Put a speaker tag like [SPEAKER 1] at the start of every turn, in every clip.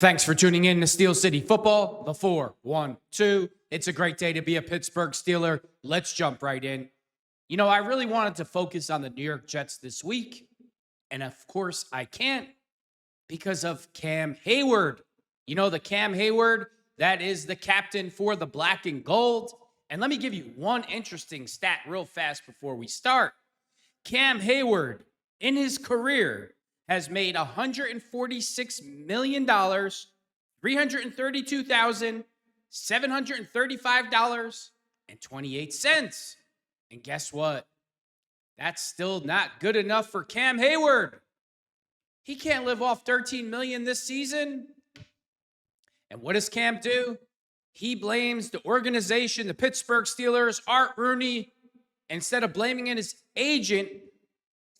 [SPEAKER 1] Thanks for tuning in to Steel City Football, the 4-1-2. It's a great day to be a Pittsburgh Steeler. Let's jump right in. You know, I really wanted to focus on the New York Jets this week, and of course I can't because of Cam Heyward. You know, the Cam Heyward, that is the captain for the black and gold. And let me give you one interesting stat real fast before we start. Cam Heyward, in his career, has made $146 million, $332,735.28. And guess what? That's still not good enough for Cam Heyward. He can't live off $13 million this season. And what does Cam do? He blames the organization, the Pittsburgh Steelers, Art Rooney, instead of blaming his agent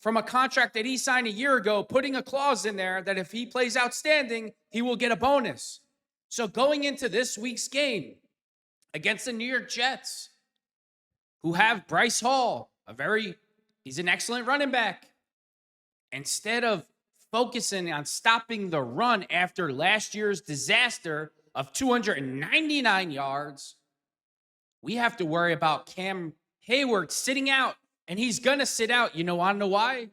[SPEAKER 1] from a contract that he signed a year ago, putting a clause in there that if he plays outstanding, he will get a bonus. So going into this week's game against the New York Jets, who have Bryce Hall, he's an excellent running back. Instead of focusing on stopping the run after last year's disaster of 299 yards, we have to worry about Cam Heyward sitting out. And he's going to sit out. Want to know why?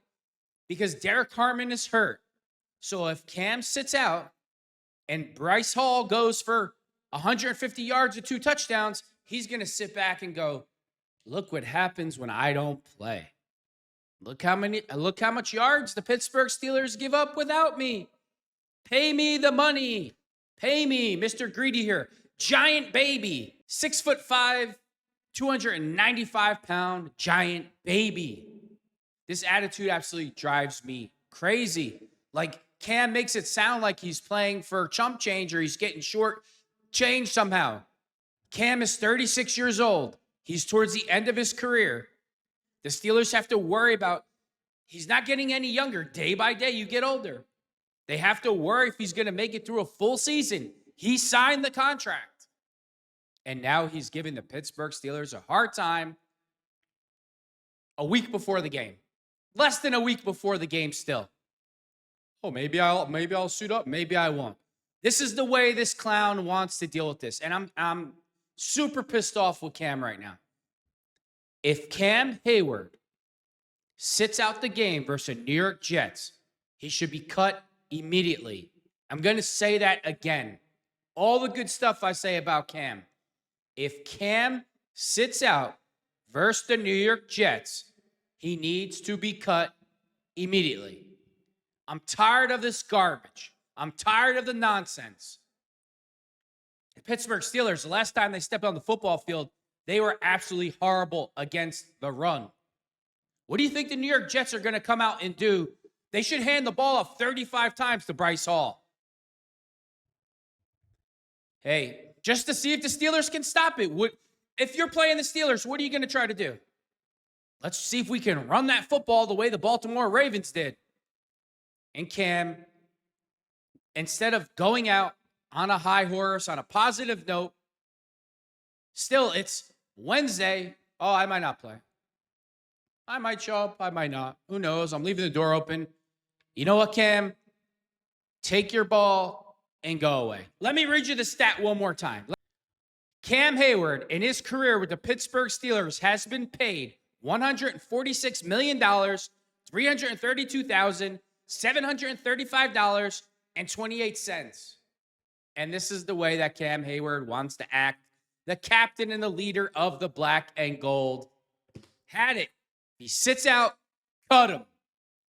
[SPEAKER 1] Because Derek Harmon is hurt. So if Cam sits out and Bryce Hall goes for 150 yards or 2 touchdowns, he's going to sit back and go, look what happens when I don't play. Look how much yards the Pittsburgh Steelers give up without me. Pay me the money. Pay me, Mr. Greedy here. Giant baby, 6'5", 295-pound giant baby. This attitude absolutely drives me crazy. Like, Cam makes it sound like he's playing for chump change or he's getting short change somehow. Cam is 36 years old. He's towards the end of his career. The Steelers have to worry about, he's not getting any younger. Day by day, you get older. They have to worry if he's going to make it through a full season. He signed the contract. And now he's giving the Pittsburgh Steelers a hard time a week before the game. Less than a week before the game still. Oh, maybe I'll suit up. Maybe I won't. This is the way this clown wants to deal with this. And I'm super pissed off with Cam right now. If Cam Heyward sits out the game versus the New York Jets, he should be cut immediately. I'm going to say that again. All the good stuff I say about Cam. If Cam sits out versus the New York Jets, he needs to be cut immediately. I'm tired of this garbage. I'm tired of the nonsense. The Pittsburgh Steelers, the last time they stepped on the football field, they were absolutely horrible against the run. What do you think the New York Jets are going to come out and do? They should hand the ball off 35 times to Bryce Hall. Hey, just to see if the Steelers can stop it. If you're playing the Steelers, what are you going to try to do? Let's see if we can run that football the way the Baltimore Ravens did. And Cam, instead of going out on a high horse, on a positive note, still, it's Wednesday. Oh, I might not play. I might show up. I might not. Who knows? I'm leaving the door open. You know what, Cam? Take your ball and go away. Let me read you the stat one more time. Cam Heyward, in his career with the Pittsburgh Steelers, has been paid $146 million, $332,735.28. And this is the way that Cam Heyward wants to act. The captain and the leader of the black and gold had it. He sits out, cut him.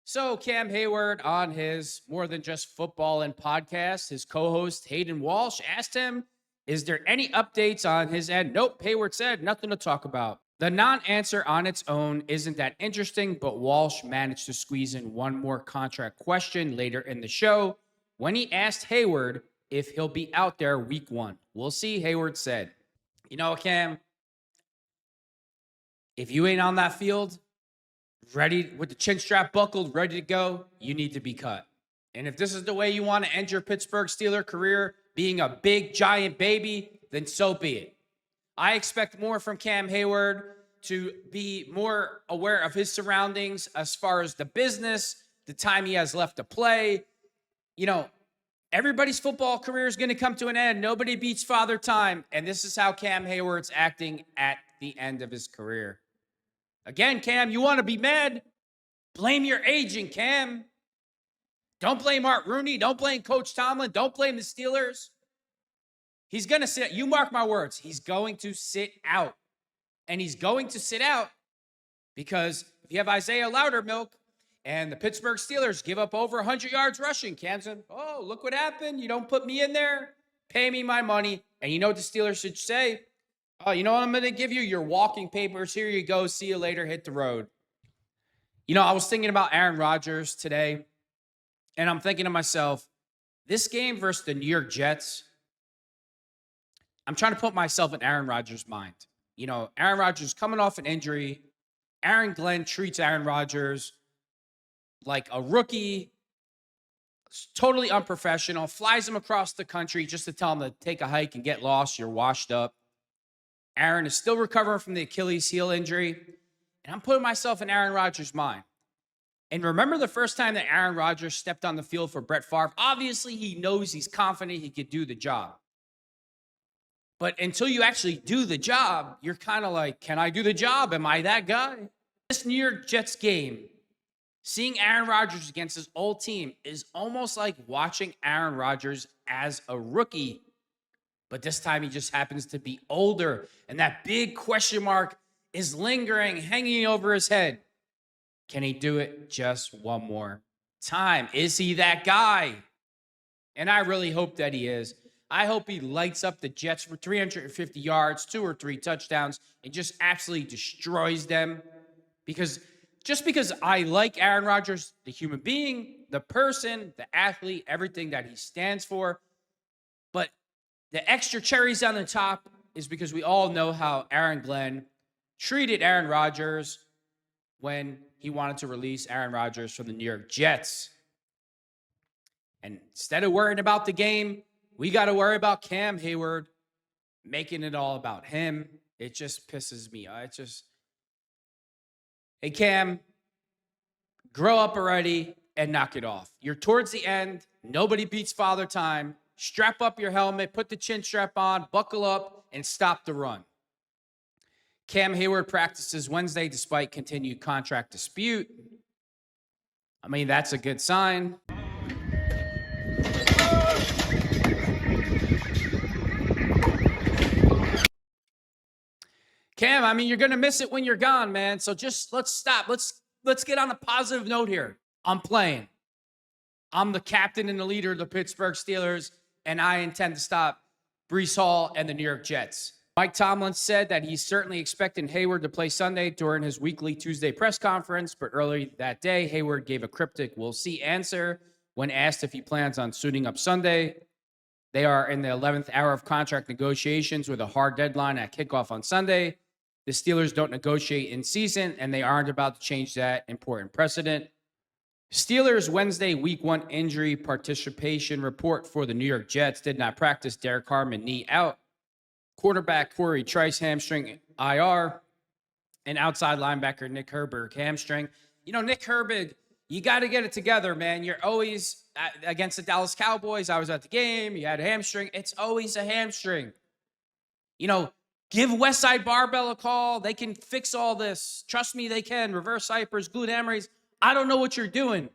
[SPEAKER 1] So Cam Heyward, on his More Than Just Football and podcast, his co-host Hayden Walsh asked him, is there any updates on his end? Nope, Heyward said, nothing to talk about. The non-answer on its own isn't that interesting, but Walsh managed to squeeze in one more contract question later in the show when he asked Heyward if he'll be out there week 1. We'll see, Heyward said. You know, Cam, if you ain't on that field, ready with the chin strap buckled, ready to go, you need to be cut. And if this is the way you want to end your Pittsburgh Steeler career, being a big, giant baby, then so be it. I expect more from Cam Heyward, to be more aware of his surroundings as far as the business, the time he has left to play. You know, Everybody's football career is going to come to an end. Nobody beats Father Time. And this is how Cam Heyward's acting at the end of his career. Again, Cam, you want to be mad? Blame your agent, Cam. Don't blame Art Rooney. Don't blame Coach Tomlin. Don't blame the Steelers. He's going to sit. You mark my words. He's going to sit out. And he's going to sit out because if you have Isaiah Loudermilk and the Pittsburgh Steelers give up over 100 yards rushing, Cam said, oh, look what happened. You don't put me in there. Pay me my money. And you know what the Steelers should say? Oh, you know what I'm going to give you? Your walking papers. Here you go. See you later. Hit the road. You know, I was thinking about Aaron Rodgers today, and I'm thinking to myself, this game versus the New York Jets, I'm trying to put myself in Aaron Rodgers' mind. You know, Aaron Rodgers coming off an injury. Aaron Glenn treats Aaron Rodgers like a rookie, totally unprofessional, flies him across the country just to tell him to take a hike and get lost. You're washed up. Aaron is still recovering from the Achilles heel injury. And I'm putting myself in Aaron Rodgers' mind. And remember the first time that Aaron Rodgers stepped on the field for Brett Favre? Obviously, he knows he's confident he could do the job. But until you actually do the job, you're kind of like, can I do the job? Am I that guy? This New York Jets game, seeing Aaron Rodgers against his old team is almost like watching Aaron Rodgers as a rookie. But this time he just happens to be older. And that big question mark is lingering, hanging over his head. Can he do it just one more time? Is he that guy? And I really hope that he is. I hope he lights up the Jets for 350 yards, 2 or 3 touchdowns, and just absolutely destroys them. Because I like Aaron Rodgers, the human being, the person, the athlete, everything that he stands for. But the extra cherries on the top is because we all know how Aaron Glenn treated Aaron Rodgers when he wanted to release Aaron Rodgers from the New York Jets. And instead of worrying about the game, we got to worry about Cam Heyward making it all about him. It just pisses me off. Hey, Cam, grow up already and knock it off. You're towards the end. Nobody beats Father Time. Strap up your helmet, put the chin strap on, buckle up, and stop the run. Cam Heyward practices Wednesday despite continued contract dispute. I mean, that's a good sign. Cam, I mean, you're going to miss it when you're gone, man. So just let's stop. Let's get on a positive note here. I'm playing. I'm the captain and the leader of the Pittsburgh Steelers, and I intend to stop Breece Hall and the New York Jets. Mike Tomlin said that he's certainly expecting Heyward to play Sunday during his weekly Tuesday press conference, but early that day, Heyward gave a cryptic "we'll see" answer when asked if he plans on suiting up Sunday. They are in the 11th hour of contract negotiations with a hard deadline at kickoff on Sunday. The Steelers don't negotiate in season, and they aren't about to change that important precedent. Steelers Wednesday Week 1 injury participation report for the New York Jets did not practice. Derek Harmon knee out. Quarterback Corey Trice hamstring IR. And outside linebacker Nick Herbig hamstring. You know, Nick Herbig, you got to get it together, man. You're always against the Dallas Cowboys. I was at the game. You had a hamstring. It's always a hamstring. You know, give Westside Barbell a call. They can fix all this. Trust me, they can. Reverse hypers, glute hammerings. I don't know what you're doing,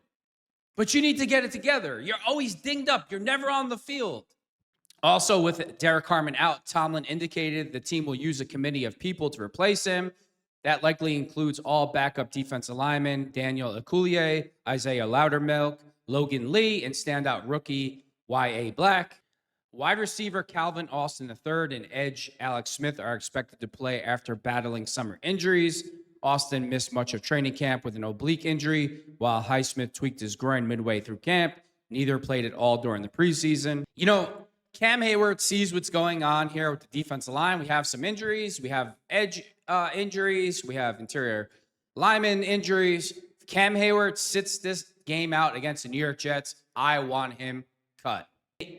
[SPEAKER 1] but you need to get it together. You're always dinged up. You're never on the field. Also, with Derek Harmon out, Tomlin indicated the team will use a committee of people to replace him. That likely includes all backup defensive linemen, Daniel Akullier, Isaiah Loudermilk, Logan Lee, and standout rookie Y.A. Black. Wide receiver Calvin Austin III and edge Alex Smith are expected to play after battling summer injuries. Austin missed much of training camp with an oblique injury, while Highsmith tweaked his groin midway through camp. Neither played at all during the preseason. You know, Cam Heyward sees what's going on here with the defensive line. We have some injuries. We have edge injuries. We have interior lineman injuries. If Cam Heyward sits this game out against the New York Jets, I want him cut.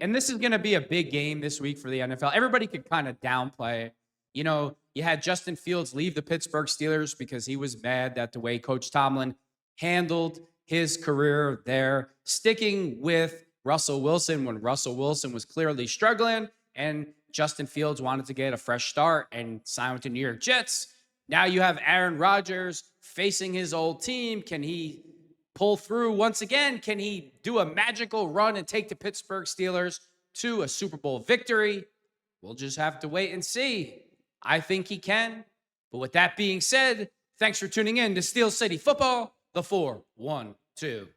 [SPEAKER 1] And this is going to be a big game this week for the NFL. Everybody could kind of downplay it. You know, you had Justin Fields leave the Pittsburgh Steelers because he was mad that the way Coach Tomlin handled his career there, sticking with Russell Wilson when Russell Wilson was clearly struggling and Justin Fields wanted to get a fresh start and sign with the New York Jets. Now you have Aaron Rodgers facing his old team. Can he pull through once again? Can he do a magical run and take the Pittsburgh Steelers to a Super Bowl victory? We'll just have to wait and see. I think he can. But with that being said, thanks for tuning in to Steel City Football, the 4-1-2.